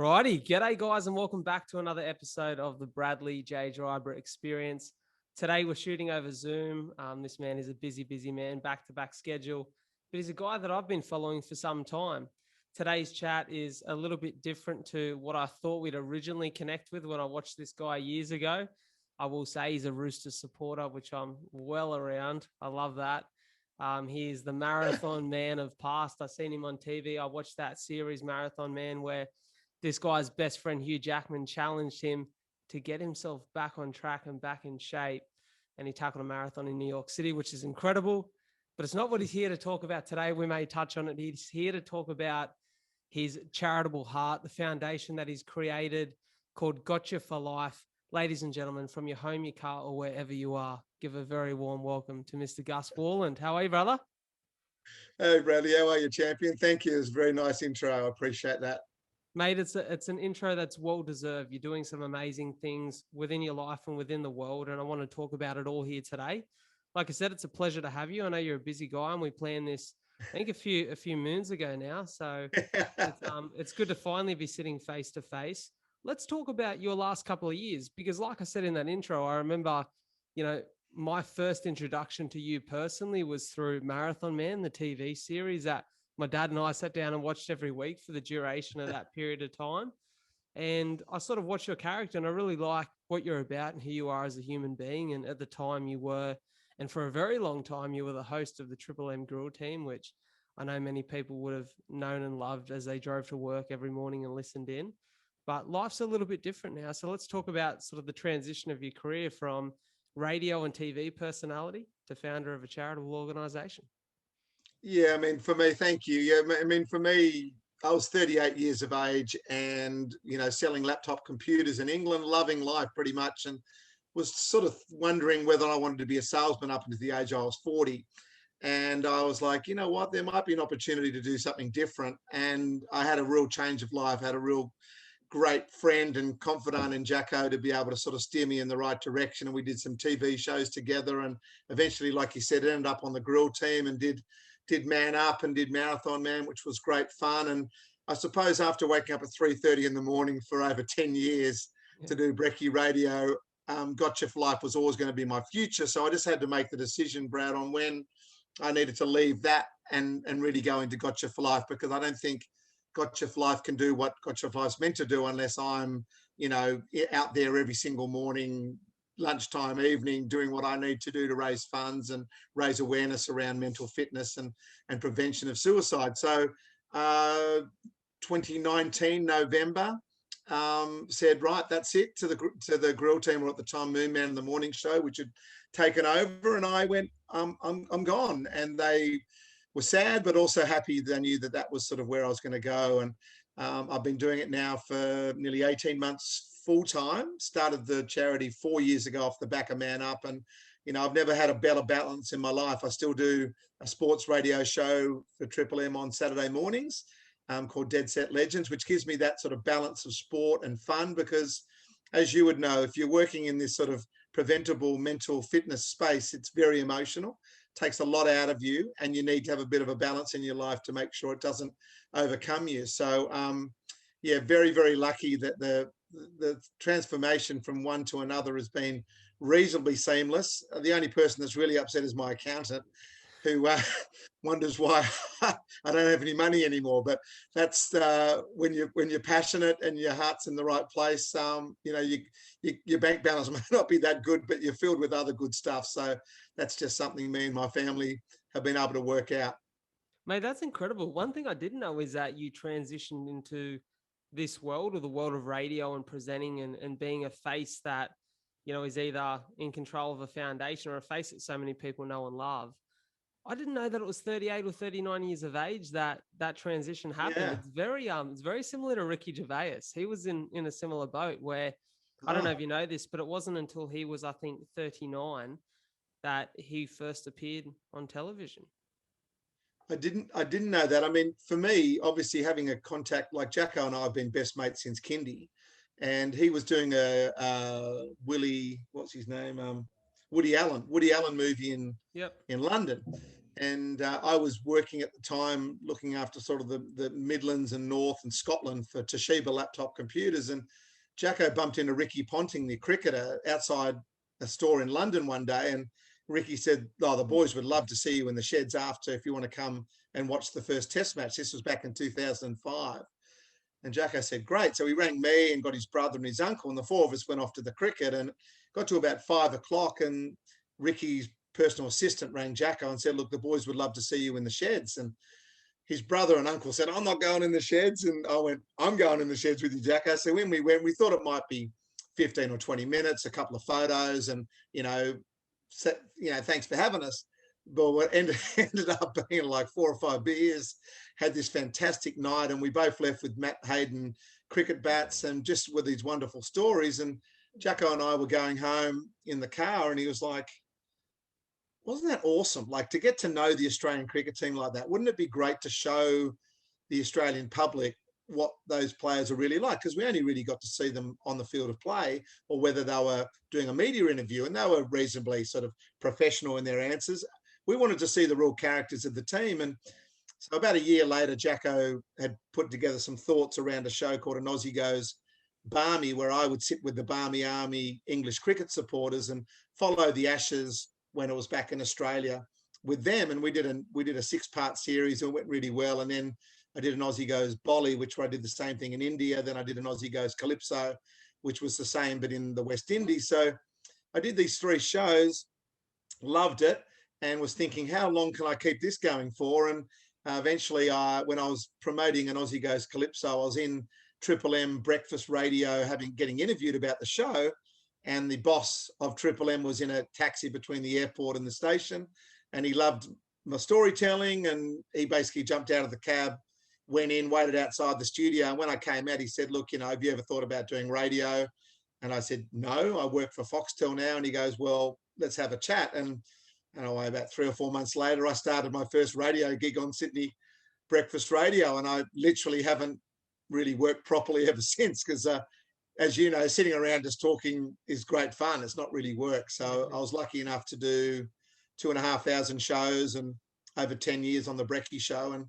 Alrighty, g'day guys, and welcome back to another episode of the Bradley J. Driver Experience. Today we're shooting over Zoom. This man is a busy man, back-to-back schedule, but he's a guy that I've been following for some time. Today's chat is a little bit different to what I thought we'd originally connect with when I watched this guy years ago. I will say he's a Roosters supporter, which I'm well around. I love that. He is the marathon man of past. I've seen him on TV. I watched that series Marathon Man where this guy's best friend, Hugh Jackman, challenged him to get himself back on track and back in shape. And he tackled a marathon in New York City, which is incredible. But it's not what he's here to talk about today. We may touch on it. He's here to talk about his charitable heart, the foundation that he's created called Gotcha for Life. Ladies and gentlemen, from your home, your car, or wherever you are, give a very warm welcome to Mr. Gus Worland. How are you, brother? Hey, Bradley. How are you, champion? Thank you. It's a very nice intro. I appreciate that. Mate, it's an intro that's well-deserved. You're doing some amazing things within your life and within the world, and I want to talk about it all here today. Like I said, it's a pleasure to have you. I know you're a busy guy, and we planned this, I think, a few moons ago now. So it's good to finally be sitting face to face. Let's talk about your last couple of years, because like I said in that intro, I remember, my first introduction to you personally was through Marathon Man, the TV series that my dad and I sat down and watched every week for the duration of that period of time. And I sort of watched your character and I really like what you're about and who you are as a human being. And at the time you were, and for a very long time, you were the host of the Triple M Grill team, which I know many people would have known and loved as they drove to work every morning and listened in. But life's a little bit different now. So let's talk about sort of the transition of your career from radio and TV personality to founder of a charitable organization. Yeah, I mean, for me, thank you. Yeah, I mean, for me, I was 38 years of age and, selling laptop computers in England, loving life pretty much, and was sort of wondering whether I wanted to be a salesman up into the age I was 40. And I was like, you know what, there might be an opportunity to do something different. And I had a real change of life, had a real great friend and confidant in Jacko to be able to sort of steer me in the right direction. And we did some TV shows together. And eventually, like you said, ended up on the grill team and did Man Up and did Marathon Man, which was great fun. And I suppose after waking up at 3:30 in the morning for over 10 years to do Brekkie Radio, Gotcha for Life was always going to be my future. So I just had to make the decision, Brad, on when I needed to leave that and really go into Gotcha for Life, because I don't think Gotcha for Life can do what Gotcha for Life's meant to do unless I'm, out there every single morning, lunchtime, evening, doing what I need to do to raise funds and raise awareness around mental fitness and prevention of suicide. So 2019 November, said, right, that's it, to the grill team, or at the time Moon Man in the Morning Show, which had taken over, and I went, I'm gone. And they were sad but also happy. They knew that was sort of where I was going to go. And I've been doing it now for nearly 18 months full time. Started the charity 4 years ago off the back of Man Up, and I've never had a better balance in my life. I still do a sports radio show for Triple M on Saturday mornings, called Dead Set Legends, which gives me that sort of balance of sport and fun, because as you would know, if you're working in this sort of preventable mental fitness space, it's very emotional, takes a lot out of you, and you need to have a bit of a balance in your life to make sure it doesn't overcome you. So very, very lucky that the transformation from one to another has been reasonably seamless. The only person that's really upset is my accountant, who wonders why I don't have any money anymore. But that's when you're passionate and your heart's in the right place. Your bank balance may not be that good, but you're filled with other good stuff. So that's just something me and my family have been able to work out. Mate, that's incredible. One thing I didn't know is that you transitioned into this world, or the world of radio and presenting and being a face that, is either in control of a foundation or a face that so many people know and love. I didn't know that it was 38 or 39 years of age that transition happened. Yeah. It's very similar to Ricky Gervais. He was in a similar boat where, I don't know if you know this, but it wasn't until he was, I think, 39 that he first appeared on television. I didn't know that. I mean, for me, obviously having a contact like Jacko and I have been best mates since kindy, and he was doing a Woody Allen movie in London. And I was working at the time looking after sort of the Midlands and North and Scotland for Toshiba laptop computers. And Jacko bumped into Ricky Ponting, the cricketer, outside a store in London one day. And Ricky said, "Oh, the boys would love to see you in the sheds after if you want to come and watch the first test match." This was back in 2005. And Jacko said, "Great." So he rang me and got his brother and his uncle, and the four of us went off to the cricket, and got to about 5 o'clock, and Ricky's personal assistant rang Jacko and said, "Look, the boys would love to see you in the sheds." And his brother and uncle said, "I'm not going in the sheds." And I went, "I'm going in the sheds with you, Jacko." So when we went, we thought it might be 15 or 20 minutes, a couple of photos, and, thanks for having us. But what ended up being like 4 or 5 beers, had this fantastic night, and we both left with Matt Hayden cricket bats and just with these wonderful stories. And Jacko and I were going home in the car, and he was like, "Wasn't that awesome? Like, to get to know the Australian cricket team like that, wouldn't it be great to show the Australian public what those players are really like?" Because we only really got to see them on the field of play, or whether they were doing a media interview, and they were reasonably sort of professional in their answers. We wanted to see the real characters of the team. And so about a year later, Jacko had put together some thoughts around a show called An Aussie Goes Barmy, where I would sit with the Barmy Army English cricket supporters and follow the Ashes when it was back in Australia with them. And we did a 6-part series, and it went really well. And then I did An Aussie Goes Bolly, which I did the same thing in India. Then I did An Aussie Goes Calypso, which was the same, but in the West Indies. So I did these 3 shows, loved it, and was thinking, how long can I keep this going for? And eventually, when I was promoting An Aussie Goes Calypso, I was in Triple M breakfast radio, getting interviewed about the show. And the boss of Triple M was in a taxi between the airport and the station, and he loved my storytelling. And he basically jumped out of the cab, went in, waited outside the studio. And when I came out, he said, "Look, have you ever thought about doing radio?" And I said, "No, I work for Foxtel now." And he goes, "Well, let's have a chat." And anyway, about 3 or 4 months later, I started my first radio gig on Sydney breakfast radio, and I literally haven't really worked properly ever since, because as you know, sitting around just talking is great fun. It's not really work. So I was lucky enough to do 2,500 shows and over 10 years on the Brekkie show. And,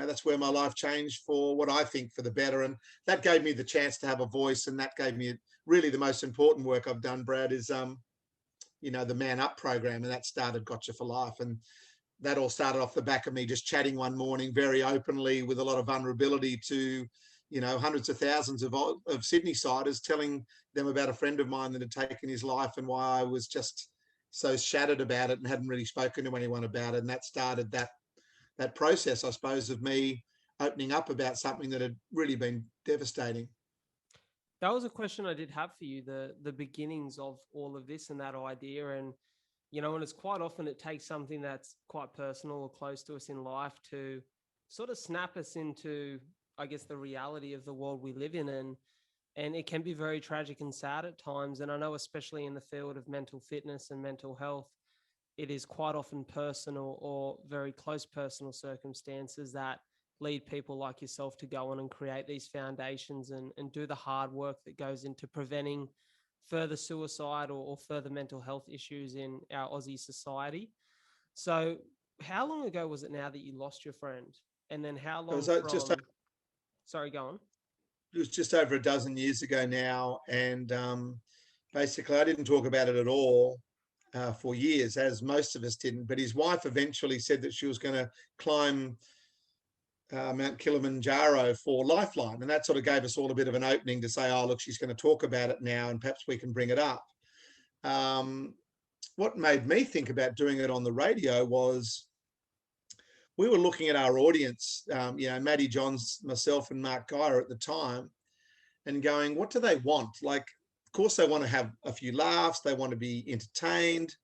that's where my life changed for what I think for the better. And that gave me the chance to have a voice. And that gave me really the most important work I've done, Brad, is, the Man Up program. And that started Gotcha for Life. And that all started off the back of me just chatting one morning very openly with a lot of vulnerability to, hundreds of thousands of Sydney-siders, telling them about a friend of mine that had taken his life and why I was just so shattered about it and hadn't really spoken to anyone about it. And that started that process, I suppose, of me opening up about something that had really been devastating. That was a question I did have for you, the beginnings of all of this and that idea. And, and it's quite often it takes something that's quite personal or close to us in life to sort of snap us into, I guess, the reality of the world we live in. And it can be very tragic and sad at times. And I know, especially in the field of mental fitness and mental health, it is quite often personal or very close personal circumstances that lead people like yourself to go on and create these foundations and do the hard work that goes into preventing further suicide or further mental health issues in our Aussie society. So how long ago was it now that you lost your friend? And then how long Sorry, go on. It was just over a dozen years ago now. And basically, I didn't talk about it at all for years, as most of us didn't. But his wife eventually said that she was going to climb Mount Kilimanjaro for Lifeline. And that sort of gave us all a bit of an opening to say, "Oh, look, she's going to talk about it now, and perhaps we can bring it up." What made me think about doing it on the radio was we were looking at our audience, Matty Johns, myself, and Mark Geyer at the time, and going, what do they want? Like, of course, they want to have a few laughs. They want to be entertained.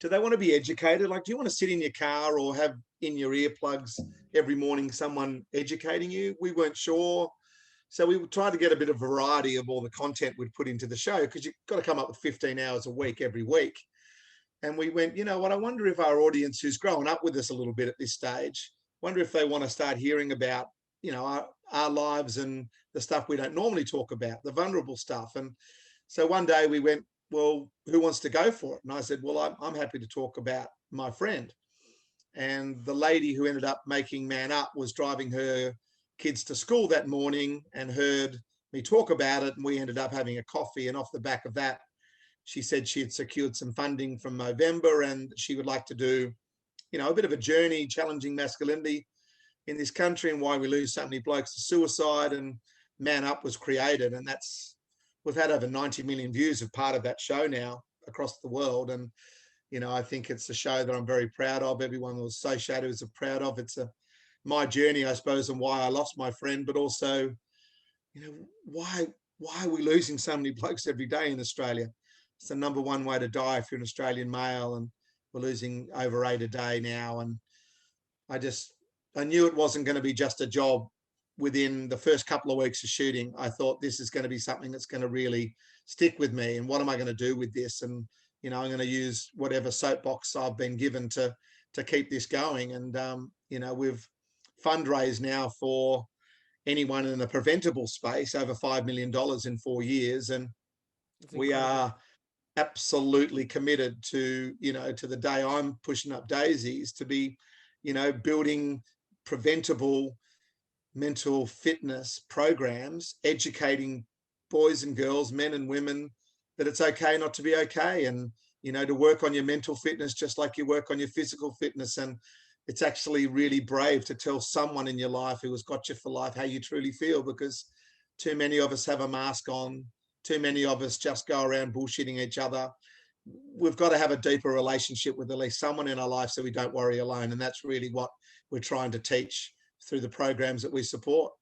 Do they want to be educated? Like, do you want to sit in your car or have in your earplugs every morning someone educating you? We weren't sure. So we tried to get a bit of variety of all the content we'd put into the show, because you've got to come up with 15 hours a week every week. And we went, you know what, I wonder if our audience who's grown up with us a little bit at this stage, wonder if they want to start hearing about, our lives and the stuff we don't normally talk about, the vulnerable stuff. And so one day we went well, who wants to go for it? And I said, well, I'm happy to talk about my friend. And the lady who ended up making Man Up was driving her kids to school that morning and heard me talk about it. And we ended up having a coffee. And off the back of that, she said she had secured some funding from Movember and she would like to do, a bit of a journey challenging masculinity in this country and why we lose so many blokes to suicide. And Man Up was created. And we've had over 90 million views of part of that show now across the world. And I think it's a show that I'm very proud of. Everyone was associated is proud of. It's my journey, I suppose, and why I lost my friend, but also, why are we losing so many blokes every day in Australia? It's the number one way to die if you're an Australian male, and we're losing over 8 a day now. And I knew it wasn't going to be just a job within the first couple of weeks of shooting. I thought this is going to be something that's going to really stick with me. And what am I going to do with this? And I'm going to use whatever soapbox I've been given to keep this going. And we've fundraised now for anyone in the preventable space over $5 million in 4 years, and we are absolutely committed to to the day I'm pushing up daisies to be building preventable mental fitness programs, educating boys and girls, men and women, that it's okay not to be okay, and to work on your mental fitness just like you work on your physical fitness. And it's actually really brave to tell someone in your life who has got you for life how you truly feel, because too many of us have a mask on. Too many of us just go around bullshitting each other. We've got to have a deeper relationship with at least someone in our life so we don't worry alone. And that's really what we're trying to teach through the programs that we support.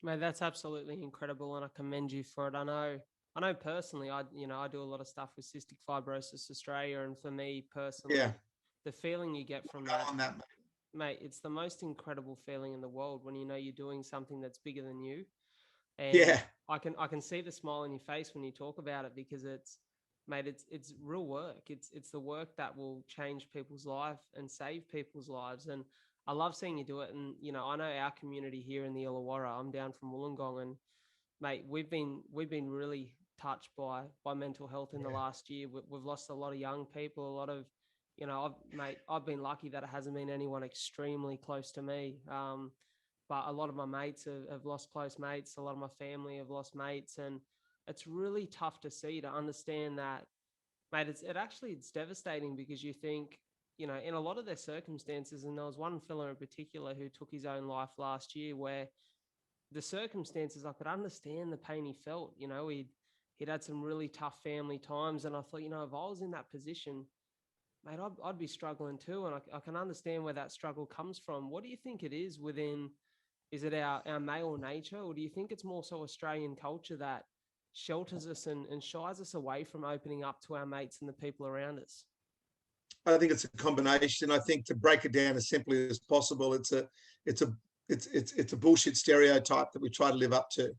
Mate, that's absolutely incredible, and I commend you for it. I know personally, I do a lot of stuff with Cystic Fibrosis Australia, and for me personally, the feeling you get from that, mate, it's the most incredible feeling in the world when you're doing something that's bigger than you. And I can see the smile on your face when you talk about it, because it's real work. It's the work that will change people's life and save people's lives. And I love seeing you do it. And I know our community here in the Illawarra, I'm down from Wollongong, and mate, we've been really touched by mental health in the last year. We've lost a lot of young people, a lot of, I've been lucky that it hasn't been anyone extremely close to me. But a lot of my mates have lost close mates. A lot of my family have lost mates. And it's really tough to see, to understand that, mate, it's devastating, because you think, in a lot of their circumstances, and there was one fella in particular who took his own life last year, where the circumstances, I could understand the pain he felt. He'd had some really tough family times. And I thought, if I was in that position, mate, I'd be struggling too. And I can understand where that struggle comes from. What do you think it is within? Is it our male nature, or do you think it's more so Australian culture that shelters us and shies us away from opening up to our mates and the people around us? I think it's a combination. I think, to break it down as simply as possible, it's a bullshit stereotype that we try to live up to,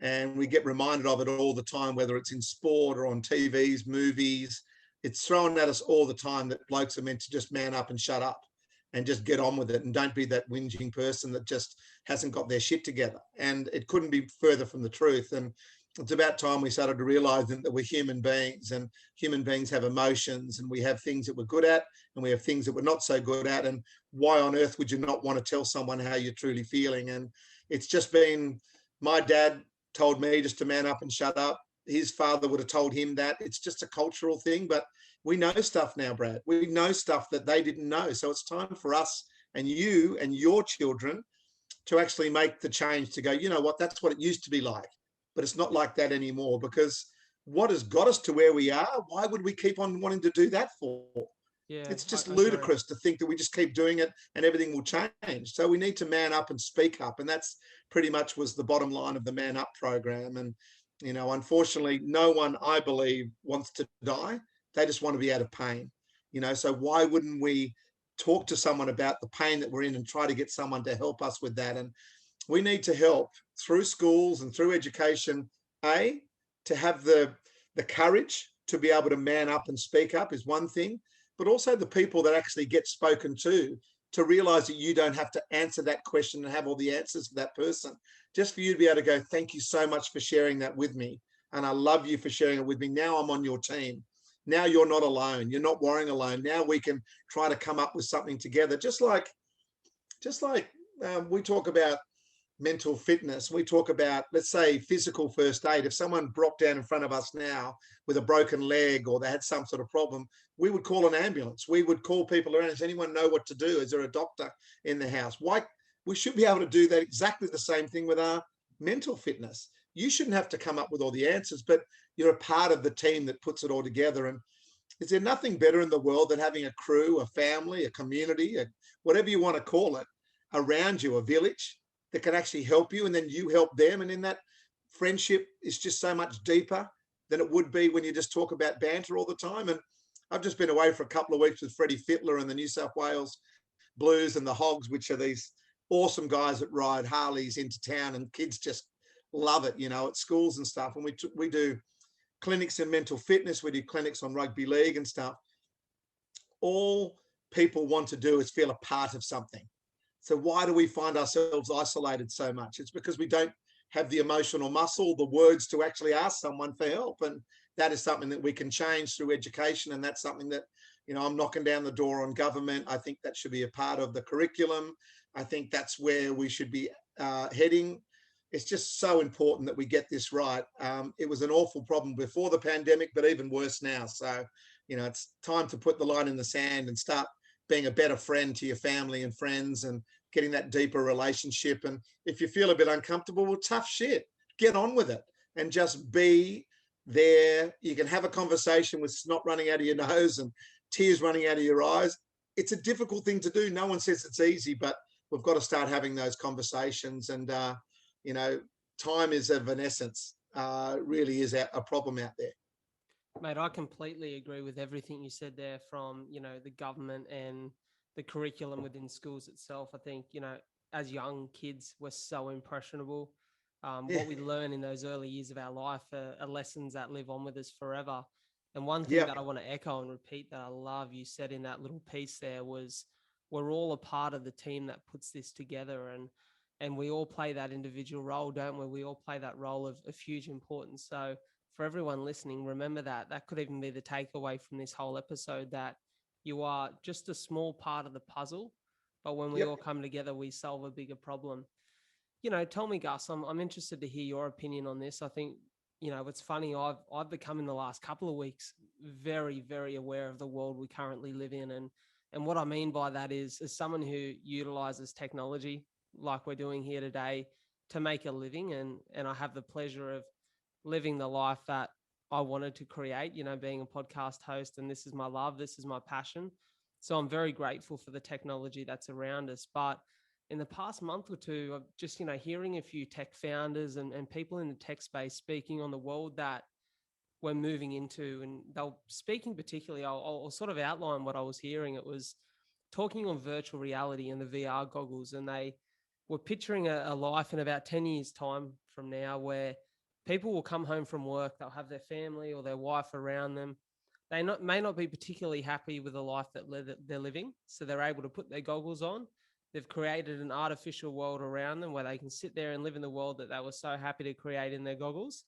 and we get reminded of it all the time, whether it's in sport or on TVs, movies. It's thrown at us all the time that blokes are meant to just man up and shut up and just get on with it, and don't be that whinging person that just hasn't got their shit together. And it couldn't be further from the truth. And it's about time we started to realize that we're human beings, and human beings have emotions, and we have things that we're good at, and we have things that we're not so good at. And why on earth would you not want to tell someone how you're truly feeling? And it's just been, my dad told me just to man up and shut up. His father would have told him that. It's just a cultural thing, but we know stuff now, Brad. We know stuff that they didn't know. So it's time for us and you and your children to actually make the change, to go, you know what, that's what it used to be like, but it's not like that anymore. Because what has got us to where we are, why would we keep on wanting to do that for? Yeah, it's just ludicrous to think that we just keep doing it and everything will change. So we need to man up and speak up. And that's pretty much was the bottom line of the Man Up program. And, unfortunately, no one, I believe, wants to die. They just want to be out of pain. So why wouldn't we talk to someone about the pain that we're in and try to get someone to help us with that? And we need to help through schools and through education, to have the courage to be able to man up and speak up is one thing, but also the people that actually get spoken to realize that you don't have to answer that question and have all the answers for that person. Just for you to be able to go, thank you so much for sharing that with me. And I love you for sharing it with me. Now I'm on your team. Now you're not alone. You're not worrying alone. Now we can try to come up with something together. Just like we talk about mental fitness, we talk about, let's say, physical first aid. If someone broke down in front of us now with a broken leg or they had some sort of problem, we would call an ambulance. We would call people around. Does anyone know what to do? Is there a doctor in the house? Why? We should be able to do that exactly the same thing with our mental fitness. You shouldn't have to come up with all the answers, but you're a part of the team that puts it all together. And is there nothing better in the world than having a crew, a family, a community, whatever you want to call it, around you, a village that can actually help you, and then you help them, and in that friendship is just so much deeper than it would be when you just talk about banter all the time. And I've just been away for a couple of weeks with Freddie Fittler and the New South Wales Blues and the Hogs, which are these awesome guys that ride Harleys into town, and kids just love it, at schools and stuff. And we do clinics in mental fitness, we do clinics on rugby league and stuff. All people want to do is feel a part of something. So why do we find ourselves isolated so much? It's because we don't have the emotional muscle, the words to actually ask someone for help. And that is something that we can change through education. And that's something that, I'm knocking down the door on government. I think that should be a part of the curriculum. I think that's where we should be heading. It's just so important that we get this right. It was an awful problem before the pandemic, but even worse now. So, it's time to put the line in the sand and start being a better friend to your family and friends and getting that deeper relationship. And if you feel a bit uncomfortable, well, tough shit, get on with it and just be there. You can have a conversation with snot running out of your nose and tears running out of your eyes. It's a difficult thing to do. No one says it's easy, but we've got to start having those conversations. And, time is of an essence, really is a problem out there. Mate, I completely agree with everything you said there, from, the government and the curriculum within schools itself. I think, as young kids, we're so impressionable. What we learn in those early years of our life are lessons that live on with us forever. And one thing that I want to echo and repeat that I love you said in that little piece there was, we're all a part of the team that puts this together. And we all play that individual role, don't we? We all play that role of huge importance. So for everyone listening, remember that could even be the takeaway from this whole episode, that you are just a small part of the puzzle, but when we all come together, we solve a bigger problem. Tell me, Gus, I'm interested to hear your opinion on this. I think, it's funny. I've become in the last couple of weeks very, very aware of the world we currently live in. And what I mean by that is, as someone who utilizes technology like we're doing here today to make a living, and I have the pleasure of living the life that I wanted to create, being a podcast host, and this is my love, this is my passion. So I'm very grateful for the technology that's around us. But in the past month or two, I've just, hearing a few tech founders and people in the tech space speaking on the world that we're moving into, and they're speaking particularly, I'll sort of outline what I was hearing. It was talking on virtual reality and the VR goggles, and they were picturing a life in about 10 years time from now, where people will come home from work, they'll have their family or their wife around them. They may not be particularly happy with the life that they're living, so they're able to put their goggles on. They've created an artificial world around them where they can sit there and live in the world that they were so happy to create in their goggles.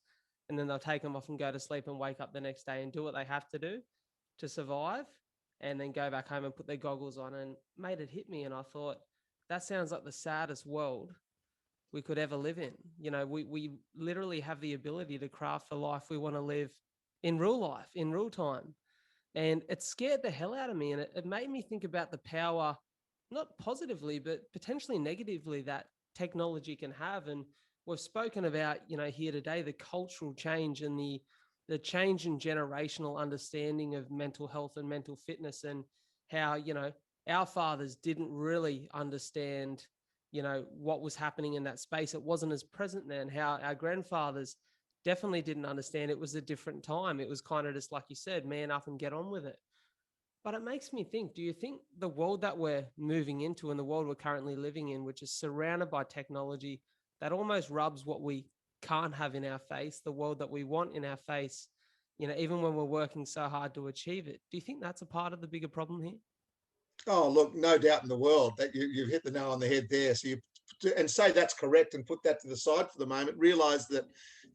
And then they'll take them off and go to sleep and wake up the next day and do what they have to do to survive, and then go back home and put their goggles on. And mate, it hit me, and I thought, that sounds like the saddest world we could ever live in. We literally have the ability to craft the life we want to live in real life, in real time. And it scared the hell out of me. And it made me think about the power, not positively, but potentially negatively, that technology can have. And we've spoken about, here today, the cultural change and the change in generational understanding of mental health and mental fitness, and how, our fathers didn't really understand, what was happening in that space. It wasn't as present then. How our grandfathers definitely didn't understand. It was a different time. It was kind of just, like you said, man up and get on with it. But it makes me think, do you think the world that we're moving into and the world we're currently living in, which is surrounded by technology that almost rubs what we can't have in our face, the world that we want in our face, even when we're working so hard to achieve it, do you think that's a part of the bigger problem here? Oh, look, no doubt in the world that you've hit the nail on the head there. So you and say that's correct and put that to the side for the moment, realize that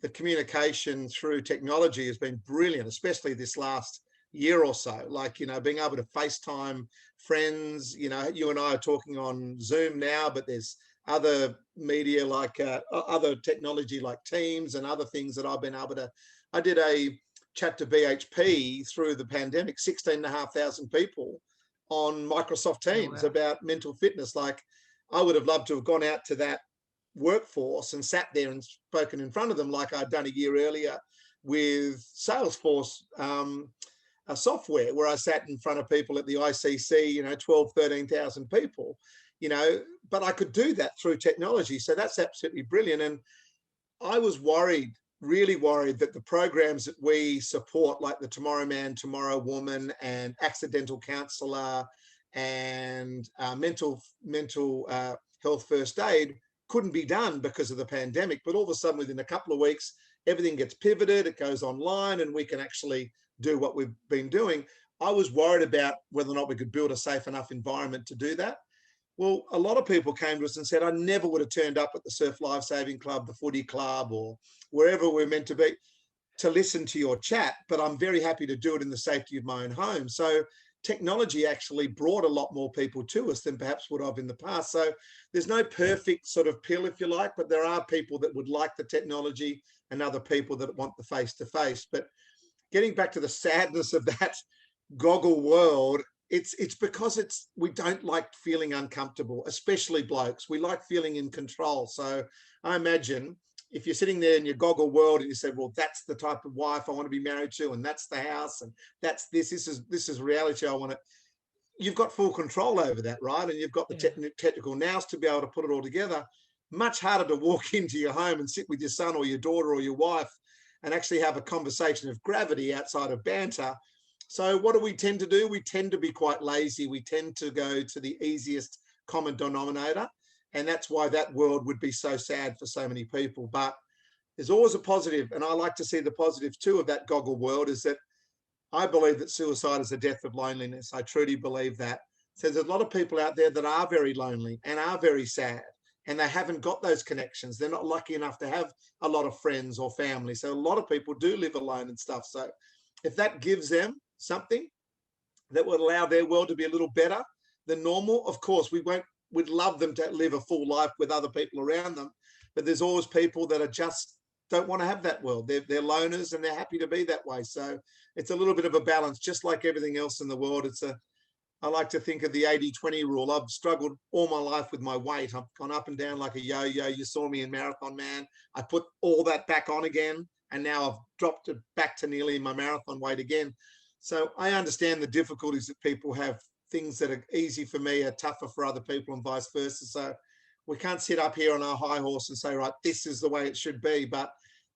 the communication through technology has been brilliant, especially this last year or so. Like, being able to FaceTime friends, you and I are talking on Zoom now, but there's other media like other technology like Teams and other things that I've been able to. I did a chat to BHP through the pandemic, 16,500 people on Microsoft Teams about mental fitness. Like, I would have loved to have gone out to that workforce and sat there and spoken in front of them like I'd done a year earlier with Salesforce software, where I sat in front of people at the ICC, 12, 13,000 people, but I could do that through technology. So that's absolutely brilliant. And I was worried, really worried, that the programs that we support, like the Tomorrow Man, Tomorrow Woman, and Accidental Counsellor, and mental health first aid, couldn't be done because of the pandemic. But all of a sudden, within a couple of weeks, everything gets pivoted, it goes online, and we can actually do what we've been doing. I was worried about whether or not we could build a safe enough environment to do that. Well, a lot of people came to us and said, I never would have turned up at the Surf Life Saving Club, the footy club, or wherever we're meant to be to listen to your chat, but I'm very happy to do it in the safety of my own home. So technology actually brought a lot more people to us than perhaps would have in the past. So there's no perfect sort of pill, if you like, but there are people that would like the technology and other people that want the face-to-face. But getting back to the sadness of that goggle world, it's because we don't like feeling uncomfortable, especially blokes. We like feeling in control. So I imagine if you're sitting there in your goggle world and you say, well, that's the type of wife I want to be married to, and that's the house, and that's this is reality I want to, you've got full control over that, right? And you've got the technical nous to be able to put it all together. Much harder to walk into your home and sit with your son or your daughter or your wife and actually have a conversation of gravity outside of banter. So what do we tend to do? We tend to be quite lazy. We tend to go to the easiest common denominator. And that's why that world would be so sad for so many people. But there's always a positive. And I like to see the positive too of that goggle world, is that I believe that suicide is a death of loneliness. I truly believe that. So there's a lot of people out there that are very lonely and are very sad, and they haven't got those connections. They're not lucky enough to have a lot of friends or family. So a lot of people do live alone and stuff. So if that gives them something that would allow their world to be a little better than normal, of course, we'd love them to live a full life with other people around them. But there's always people that are just don't want to have that world. They're loners and they're happy to be that way. So it's a little bit of a balance, just like everything else in the world. I like to think of the 80-20 rule. I've struggled all my life with my weight. I've gone up and down like a yo-yo. You saw me in Marathon Man. I put all that back on again, and now I've dropped it back to nearly my marathon weight again. So I understand the difficulties that people have. Things that are easy for me are tougher for other people, and vice versa. So we can't sit up here on our high horse and say, right, this is the way it should be. But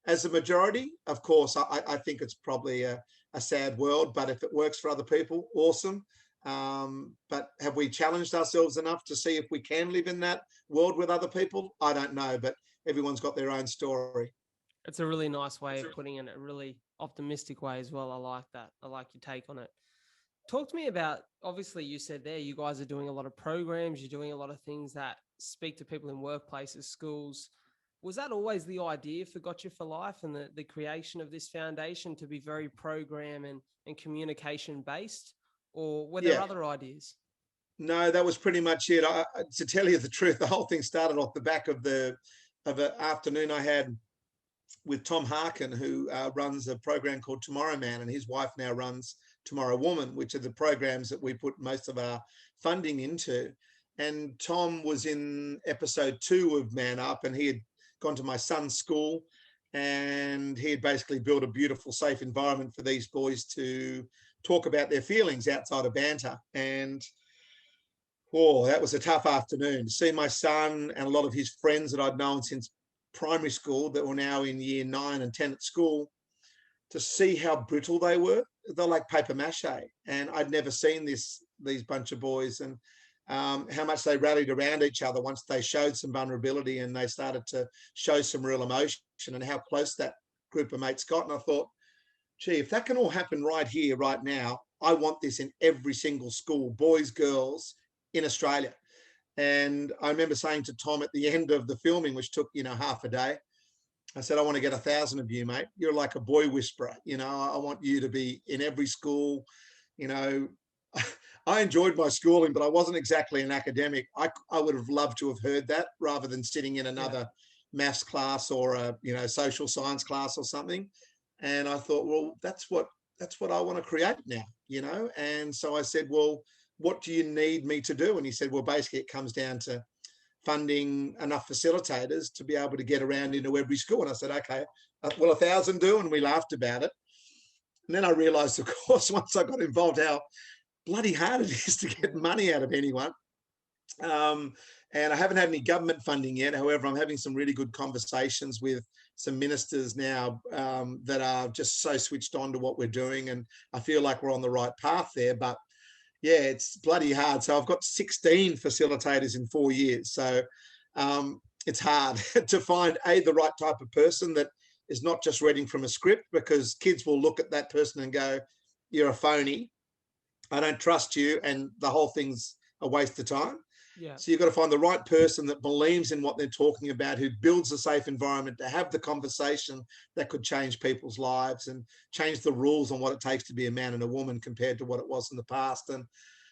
as a majority, of course, I think it's probably a sad world. But if it works for other people, awesome. But have we challenged ourselves enough to see if we can live in that world with other people? I don't know, but everyone's got their own story. It's a really nice way of putting it, a really optimistic way as well. I like that. I like your take on it. Talk to me about, obviously you said there, you guys are doing a lot of programs, you're doing a lot of things that speak to people in workplaces, schools. Was that always the idea for Gotcha for Life and the creation of this foundation to be very program and communication based? Or were there other ideas? No, that was pretty much it. To tell you the truth, the whole thing started off the back of an afternoon I had with Tom Harkin, who runs a program called Tomorrow Man, and his wife now runs Tomorrow Woman, which are the programs that we put most of our funding into. And Tom was in episode 2 of Man Up, and he had gone to my son's school, and he had basically built a beautiful, safe environment for these boys to talk about their feelings outside of banter. And that was a tough afternoon to see my son and a lot of his friends that I'd known since primary school that were now in year 9 and 10 at school, to see how brittle they were. They're like paper mache, and I'd never seen these bunch of boys, and how much they rallied around each other once they showed some vulnerability and they started to show some real emotion, and how close that group of mates got. And I thought, gee, if that can all happen right here, right now, I want this in every single school, boys, girls, in Australia. And I remember saying to Tom at the end of the filming, which took, half a day, I said, I want to get 1,000 of you, mate. You're like a boy whisperer. I want you to be in every school. I enjoyed my schooling, but I wasn't exactly an academic. I would have loved to have heard that rather than sitting in another maths class or a social science class or something. And I thought, well, that's what I want to create now, And so I said, well, what do you need me to do? And he said, well, basically it comes down to funding enough facilitators to be able to get around into every school. And I said, okay, well, 1,000 do. And we laughed about it. And then I realized, of course, once I got involved, how bloody hard it is to get money out of anyone. And I haven't had any government funding yet. However, I'm having some really good conversations with some ministers now that are just so switched on to what we're doing. And I feel like we're on the right path there. But yeah, it's bloody hard. So I've got 16 facilitators in 4 years. So it's hard to find the right type of person that is not just reading from a script, because kids will look at that person and go, you're a phony. I don't trust you. And the whole thing's a waste of time. Yeah. So you've got to find the right person that believes in what they're talking about, who builds a safe environment to have the conversation that could change people's lives and change the rules on what it takes to be a man and a woman compared to what it was in the past. And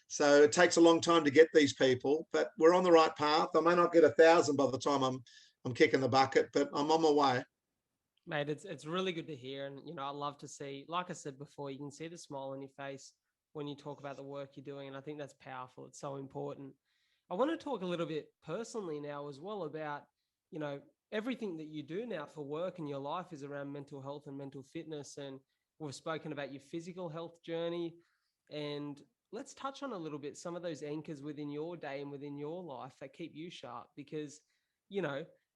so it takes a long time to get these people, but we're on the right path. I may not get 1,000 by the time I'm kicking the bucket, but I'm on my way. Mate, it's really good to hear. And, I love to see, like I said before, you can see the smile on your face when you talk about the work you're doing. And I think that's powerful. It's so important. I want to talk a little bit personally now as well about, everything that you do now for work in your life is around mental health and mental fitness. And we've spoken about your physical health journey. And let's touch on a little bit some of those anchors within your day and within your life that keep you sharp, because,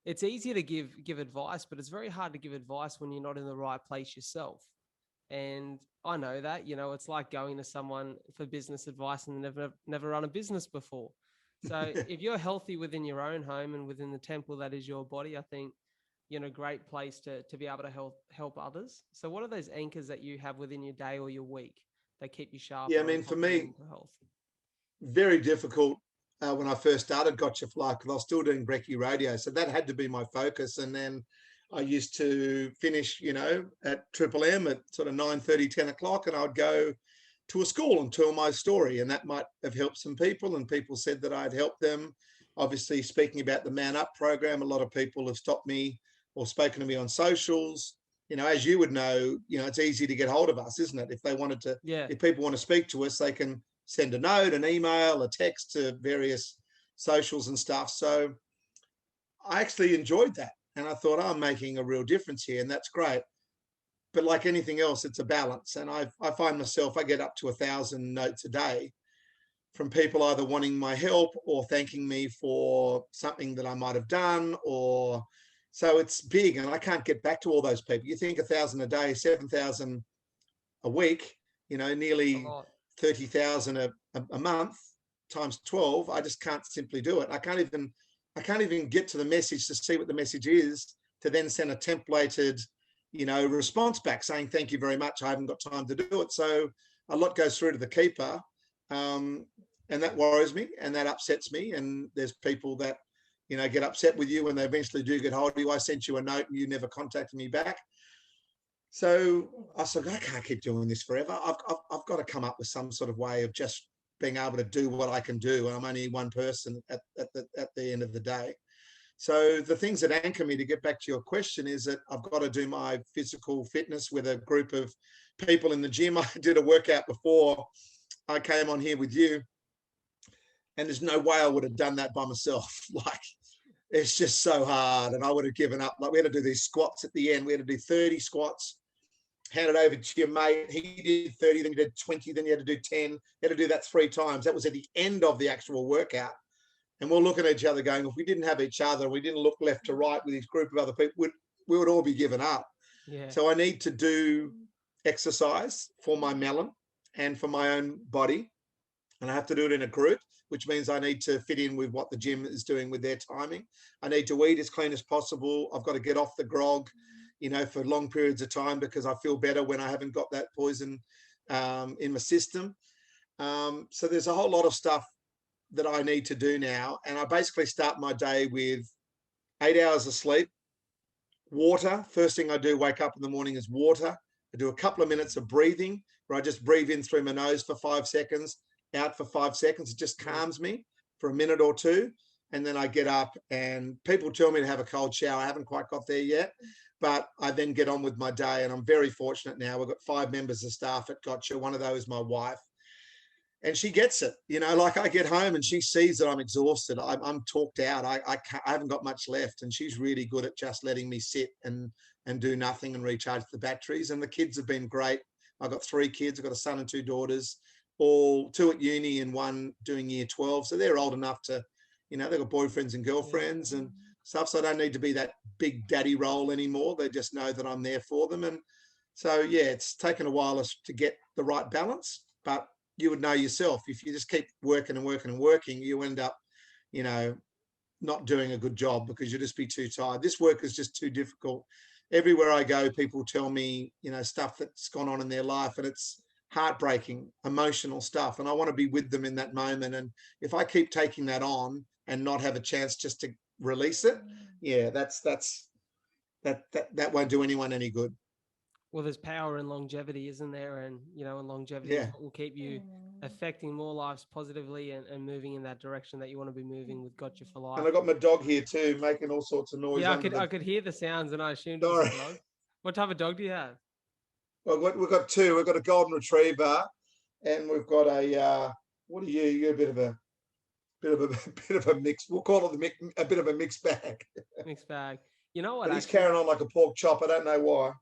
it's easier to give advice, but it's very hard to give advice when you're not in the right place yourself. And I know that, it's like going to someone for business advice and never run a business before. So if you're healthy within your own home and within the temple that is your body, I think you're in a great place to be able to help others. So what are those anchors that you have within your day or your week that keep you sharp? Yeah, I mean, for me, very difficult when I first started Gotcha Fly, because I was still doing Brekkie Radio. So that had to be my focus. And then I used to finish, at Triple M at sort of 9:30, 10 o'clock, and I'd go to a school and tell my story. And that might have helped some people, and people said that I'd helped them. Obviously, speaking about the Man Up program, a lot of people have stopped me or spoken to me on socials. As you would know, it's easy to get hold of us, isn't it? If they wanted to, if people want to speak to us, they can send a note, an email, a text to various socials and stuff. So I actually enjoyed that. And I thought, I'm making a real difference here, and that's great. But like anything else, it's a balance. And I find myself, I get up to 1,000 notes a day from people either wanting my help or thanking me for something that I might have done. Or so it's big, and I can't get back to all those people. You think 1,000 a day, 7,000 a week, nearly 30,000 a month times 12. I just can't simply do it. I can't even get to the message to see what the message is, to then send a templated, response back saying, thank you very much, I haven't got time to do it. So a lot goes through to the keeper. And that worries me and that upsets me. And there's people that, get upset with you when they eventually do get hold of you. I sent you a note and you never contacted me back. So I said, I can't keep doing this forever. I've got to come up with some sort of way of just being able to do what I can do. And I'm only one person at the end of the day. So the things that anchor me, to get back to your question, is that I've got to do my physical fitness with a group of people in the gym. I did a workout before I came on here with you, and there's no way I would have done that by myself. Like, it's just so hard, and I would have given up. Like, we had to do these squats at the end. We had to do 30 squats, hand it over to your mate. He did 30, then you did 20, then you had to do 10. You had to do that 3 times. That was at the end of the actual workout. And we're looking at each other going, if we didn't have each other, we didn't look left to right with this group of other people, we would all be given up. Yeah. So I need to do exercise for my melon and for my own body. And I have to do it in a group, which means I need to fit in with what the gym is doing with their timing. I need to eat as clean as possible. I've got to get off the grog, for long periods of time, because I feel better when I haven't got that poison in my system. So there's a whole lot of stuff that I need to do now. And I basically start my day with 8 hours of sleep, water. First thing I do, wake up in the morning, is water. I do a couple of minutes of breathing where I just breathe in through my nose for 5 seconds, out for 5 seconds. It just calms me for a minute or two. And then I get up, and people tell me to have a cold shower. I haven't quite got there yet, but I then get on with my day. And I'm very fortunate now. We've got 5 members of staff at Gotcha. One of those is my wife. And she gets it, like I get home and she sees that I'm exhausted. I'm talked out. I haven't got much left. And she's really good at just letting me sit and do nothing and recharge the batteries. And the kids have been great. I've got 3 kids. I've got a son and 2 daughters, all 2 at uni and 1 doing year 12. So they're old enough to, they've got boyfriends and girlfriends and stuff. So I don't need to be that big daddy role anymore. They just know that I'm there for them. And so, yeah, it's taken a while to get the right balance, but you would know yourself, if you just keep working and working and working, you end up, not doing a good job because you'll just be too tired. This work is just too difficult. Everywhere I go, people tell me, stuff that's gone on in their life, and it's heartbreaking, emotional stuff. And I want to be with them in that moment. And if I keep taking that on and not have a chance just to release it, yeah, that won't do anyone any good. Well, there's power in longevity, isn't there? And, and longevity is what will keep you affecting more lives positively and moving in that direction that you want to be moving with Gotcha for Life. And I got my dog here too, making all sorts of noise. Yeah, I could hear the sounds, and I assumed it was a dog. What type of dog do you have? Well, we've got 2. We've got a golden retriever, and we've got a, what are you? You're a bit of a mix. We'll call it a bit of a mixed bag. Mixed bag. You know what? But he's carrying on like a pork chop. I don't know why.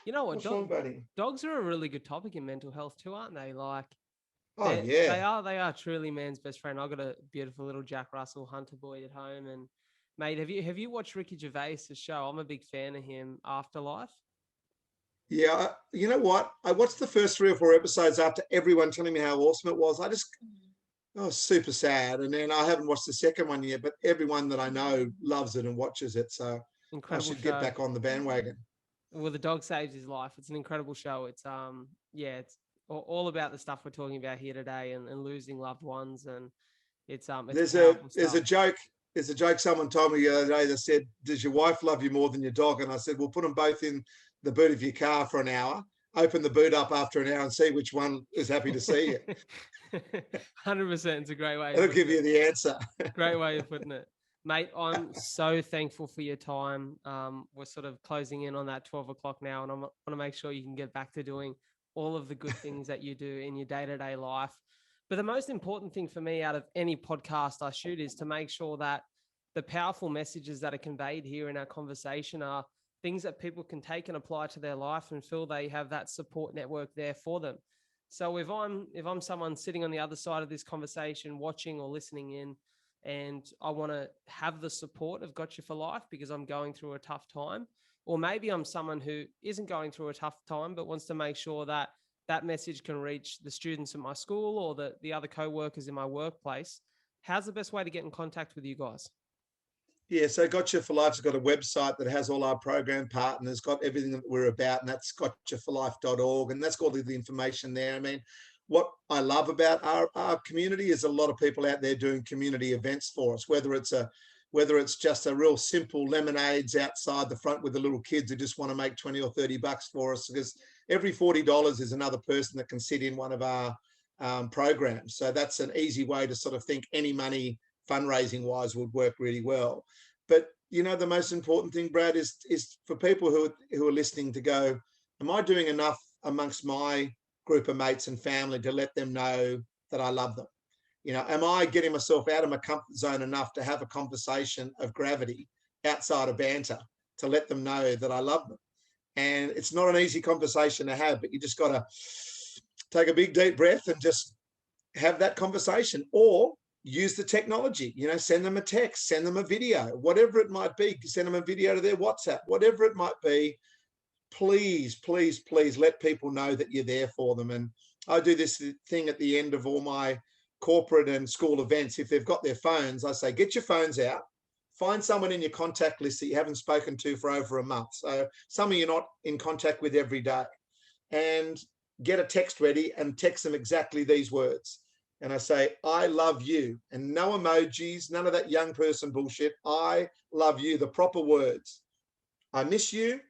You know what? What's wrong, buddy? Dogs are a really good topic in mental health too, aren't they? Like, they are truly man's best friend. I've got a beautiful little Jack Russell Hunter boy at home, and mate, have you watched Ricky Gervais's show? I'm a big fan of him. Afterlife. Yeah, you know what? I watched the first 3 or 4 episodes after everyone telling me how awesome it was. I was super sad, and then I haven't watched the second one yet. But everyone that I know loves it and watches it, so incredible. I should get back on the bandwagon. Well, the dog saves his life. It's an incredible show. It's it's all about the stuff we're talking about here today, and losing loved ones. And it's there's a joke. There's a joke someone told me the other day that said, "Does your wife love you more than your dog?" And I said, "We'll put them both in the boot of your car for an hour. Open the boot up after an hour and see which one is happy to see you." 100%. It's a great way. It'll give you the answer. Great way of putting it. Mate, I'm so thankful for your time. We're sort of closing in on that 12 o'clock now, and I want to make sure you can get back to doing all of the good things that you do in your day-to-day life. But the most important thing for me out of any podcast I shoot is to make sure that the powerful messages that are conveyed here in our conversation are things that people can take and apply to their life and feel they have that support network there for them. So if I'm someone sitting on the other side of this conversation, watching or listening in, and I want to have the support of Gotcha for Life because I'm going through a tough time, or maybe I'm someone who isn't going through a tough time but wants to make sure that that message can reach the students in my school or the other co-workers in my workplace, how's the best way to get in contact with you guys? Yeah, so Gotcha for Life's got a website that has all our program partners, got everything that we're about, and that's gotchaforlife.org, and that's got all the information there. I mean, what I love about our community is a lot of people out there doing community events for us, whether it's just a real simple lemonades outside the front with the little kids who just want to make 20 or 30 bucks for us, because every $40 is another person that can sit in one of our programs. So that's an easy way to sort of think any money fundraising wise would work really well. But the most important thing, Brad, is for people who are listening to go, am I doing enough amongst my group of mates and family to let them know that I love them? Am I getting myself out of my comfort zone enough to have a conversation of gravity outside of banter to let them know that I love them? And it's not an easy conversation to have, but you just got to take a big deep breath and just have that conversation, or use the technology, send them a text, send them a video, whatever it might be, send them a video to their WhatsApp, whatever it might be. Please, please, please let people know that you're there for them. And I do this thing at the end of all my corporate and school events. If they've got their phones, I say, get your phones out, find someone in your contact list that you haven't spoken to for over a month. So someone you're not in contact with every day, and get a text ready and text them exactly these words. and I say, I love you, and no emojis, none of that young person bullshit. I love you, the proper words. I miss you.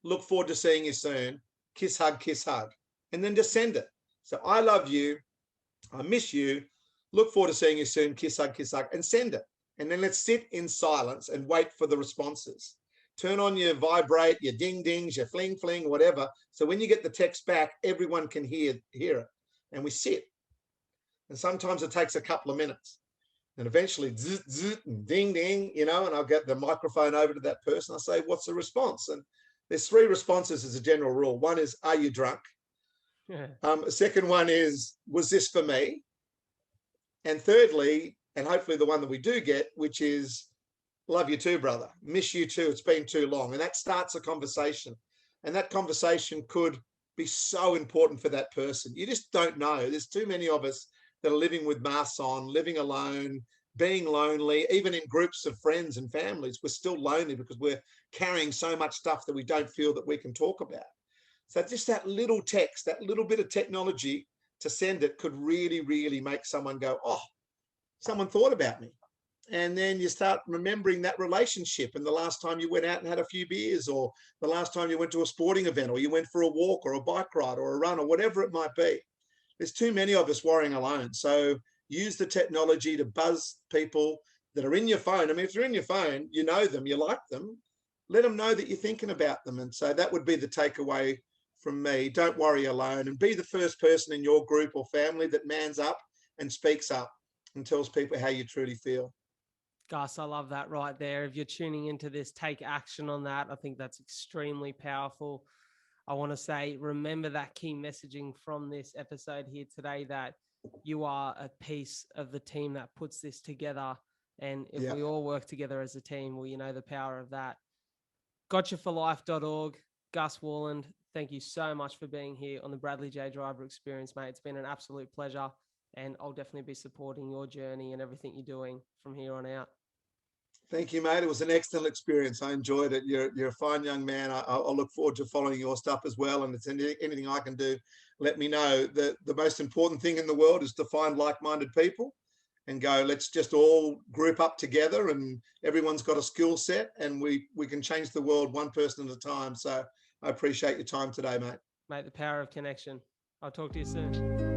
Look forward to seeing you soon. Kiss, hug, and then just send it. So I love you. I miss you. Look forward to seeing you soon. Kiss, hug, and send it. And then let's sit in silence and wait for the responses. Turn on your vibrate, your ding dings, your fling fling, whatever. So when you get the text back, everyone can hear it. And we sit. And sometimes it takes a couple of minutes. And eventually, zzz, zzz, and ding ding, and I'll get the microphone over to that person. I say, what's the response? And there's 3 responses as a general rule. One is, are you drunk? Yeah. The second one is, was this for me? And thirdly, and hopefully the one that we do get, which is, love you too, brother. Miss you too. It's been too long. And that starts a conversation. And that conversation could be so important for that person. You just don't know. There's too many of us that are living with masks on, living alone, being lonely, even in groups of friends and families. We're still lonely because we're carrying so much stuff that we don't feel that we can talk about. So just that little text, that little bit of technology to send it could really, really make someone go, oh, someone thought about me. And then you start remembering that relationship and the last time you went out and had a few beers, or the last time you went to a sporting event, or you went for a walk or a bike ride or a run or whatever it might be. There's too many of us worrying alone. So use the technology to buzz people that are in your phone. I mean, if they're in your phone, you know them, you like them, let them know that you're thinking about them. And so that would be the takeaway from me. Don't worry alone, and be the first person in your group or family that mans up and speaks up and tells people how you truly feel. Gus, I love that right there. If you're tuning into this, take action on that. I think that's extremely powerful. I want to say, remember that key messaging from this episode here today, that you are a piece of the team that puts this together. And if we all work together as a team, well, you know the power of that. Gotchaforlife.org, Gus Worland, thank you so much for being here on the Bradley J. Driver Experience, mate. It's been an absolute pleasure. And I'll definitely be supporting your journey and everything you're doing from here on out. Thank you, mate. It was an excellent experience. I enjoyed it. You're a fine young man. I'll look forward to following your stuff as well. And if it's anything I can do, let me know. The most important thing in the world is to find like-minded people and go, let's just all group up together, and everyone's got a skill set, and we can change the world one person at a time. So I appreciate your time today, mate. Mate, the power of connection. I'll talk to you soon.